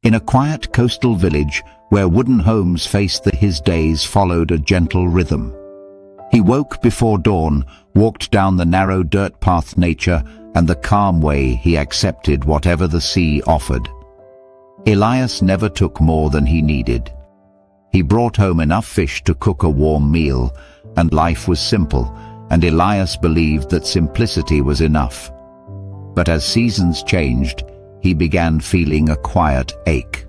In a quiet coastal village where wooden homes faced his days followed a gentle rhythm. He woke before dawn, walked down the narrow dirt path nature and the calm way he accepted whatever the sea offered. Elias never took more than he needed. He brought home enough fish to cook a warm meal, and life was simple, and Elias believed that simplicity was enough. But as seasons changed, he began feeling a quiet ache.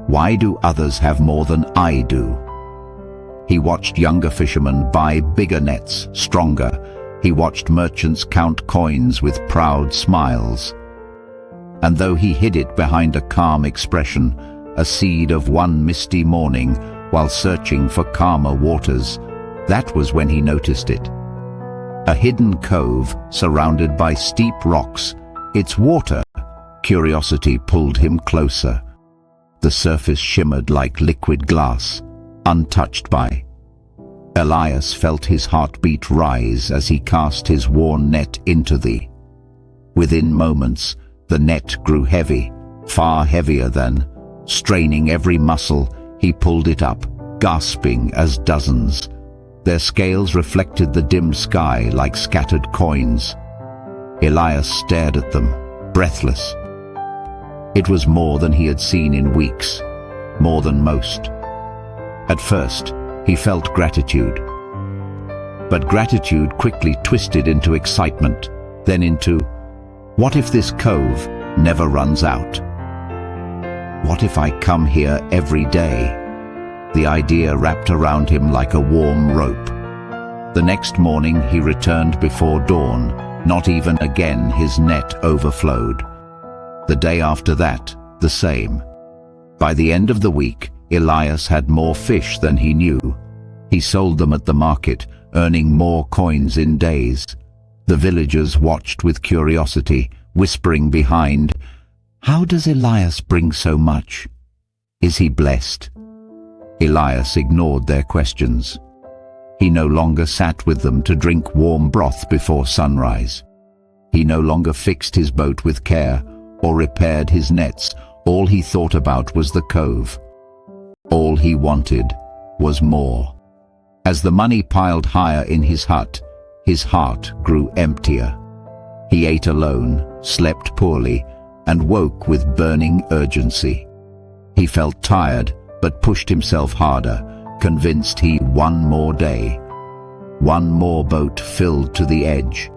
Why do others have more than I do? He watched younger fishermen buy bigger nets, stronger. He watched merchants count coins with proud smiles. And though he hid it behind a calm expression, a seed of one misty morning, while searching for calmer waters, that was when he noticed it. A hidden cove surrounded by steep rocks, its water. Curiosity pulled him closer. The surface shimmered like liquid glass, untouched by. Elias felt his heartbeat rise as he cast his worn net into the. Within moments, the net grew heavy, far heavier than. Straining every muscle, he pulled it up, gasping as dozens. Their scales reflected the dim sky like scattered coins. Elias stared at them, breathless. It was more than he had seen in weeks, more than most. At first, he felt gratitude. But gratitude quickly twisted into excitement, then into, what if this cove never runs out? What if I come here every day? The idea wrapped around him like a warm rope. The next morning he returned before dawn, not even again his net overflowed. The day after that, the same. By the end of the week, Elias had more fish than he knew. He sold them at the market, earning more coins in days. The villagers watched with curiosity, whispering behind, "How does Elias bring so much? Is he blessed?" Elias ignored their questions. He no longer sat with them to drink warm broth before sunrise. He no longer fixed his boat with care or repaired his nets. All he thought about was the cove. All he wanted was more. As the money piled higher in his hut, his heart grew emptier. He ate alone, slept poorly, and woke with burning urgency. He felt tired, but pushed himself harder, convinced he one more day. One more boat filled to the edge.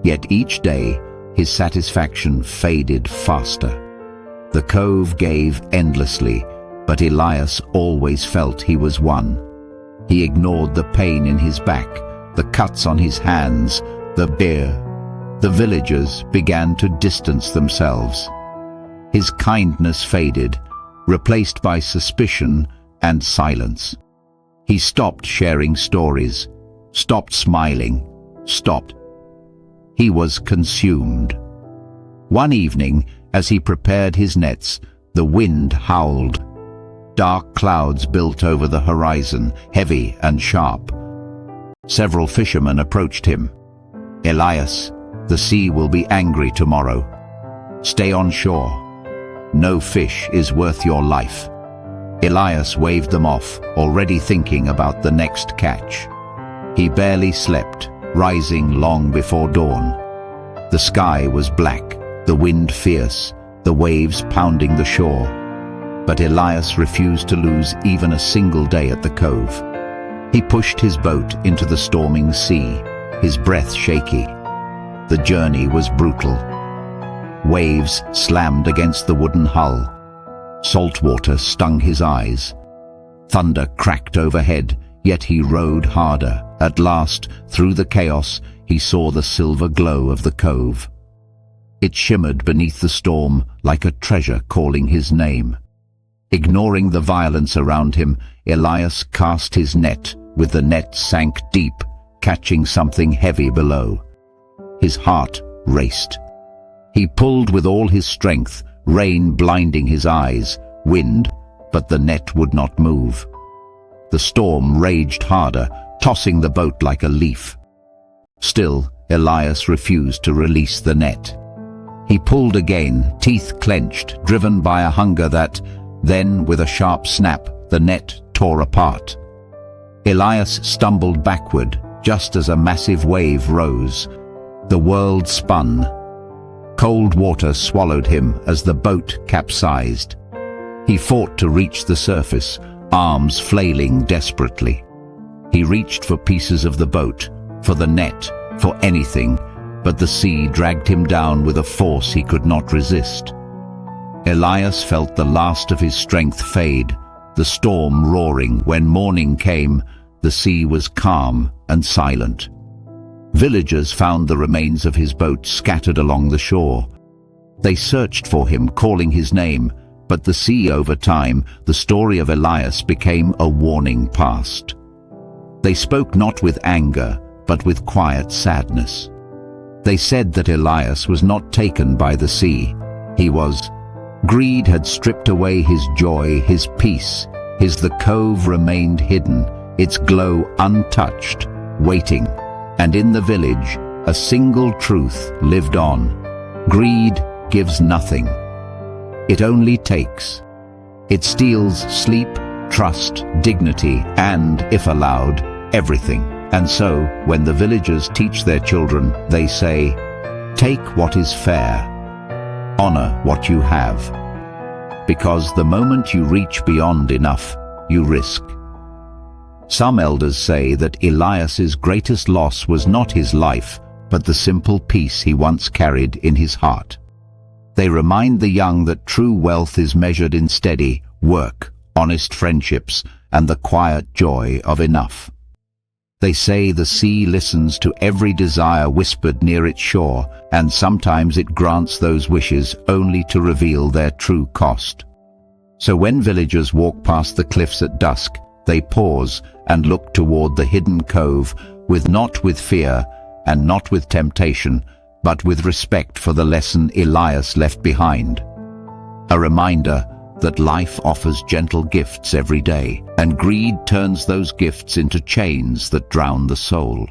Yet each day, his satisfaction faded faster. The cove gave endlessly, but Elias always felt he was won. He ignored the pain in his back, the cuts on his hands, the beer. The villagers began to distance themselves. His kindness faded, replaced by suspicion and silence. He stopped sharing stories, stopped smiling, stopped. He was consumed. One evening, as he prepared his nets, the wind howled. Dark clouds built over the horizon, heavy and sharp. Several fishermen approached him. "Elias, the sea will be angry tomorrow. Stay on shore. No fish is worth your life." Elias waved them off, already thinking about the next catch. He barely slept, rising long before dawn. The sky was black, the wind fierce, the waves pounding the shore. But Elias refused to lose even a single day at the cove. He pushed his boat into the storming sea, his breath shaky. The journey was brutal. Waves slammed against the wooden hull. Salt water stung his eyes. Thunder cracked overhead, yet he rowed harder. At last, through the chaos, he saw the silver glow of the cove. It shimmered beneath the storm like a treasure calling his name. Ignoring the violence around him, Elias cast his net, with the net sank deep, catching something heavy below. His heart raced. He pulled with all his strength, rain blinding his eyes, wind, but the net would not move. The storm raged harder, tossing the boat like a leaf. Still, Elias refused to release the net. He pulled again, teeth clenched, driven by a hunger that, then, with a sharp snap, the net tore apart. Elias stumbled backward, just as a massive wave rose. The world spun. Cold water swallowed him as the boat capsized. He fought to reach the surface, arms flailing desperately. He reached for pieces of the boat, for the net, for anything, but the sea dragged him down with a force he could not resist. Elias felt the last of his strength fade, the storm roaring. When morning came, the sea was calm and silent. Villagers found the remains of his boat scattered along the shore. They searched for him, calling his name, but the sea over time, the story of Elias became a warning past. They spoke not with anger, but with quiet sadness. They said that Elias was not taken by the sea. He was. Greed had stripped away his joy, his peace. The cove remained hidden, its glow untouched, waiting. And in the village, a single truth lived on. Greed gives nothing. It only takes. It steals sleep, trust, dignity, and, if allowed, everything. And so, when the villagers teach their children, they say, "Take what is fair. Honor what you have." Because the moment you reach beyond enough, you risk. Some elders say that Elias's greatest loss was not his life, but the simple peace he once carried in his heart. They remind the young that true wealth is measured in steady work, honest friendships, and the quiet joy of enough. They say the sea listens to every desire whispered near its shore, and sometimes it grants those wishes only to reveal their true cost. So when villagers walk past the cliffs at dusk, they pause and look toward the hidden cove, not with fear and not with temptation, but with respect for the lesson Elias left behind. A reminder that life offers gentle gifts every day, and greed turns those gifts into chains that drown the soul.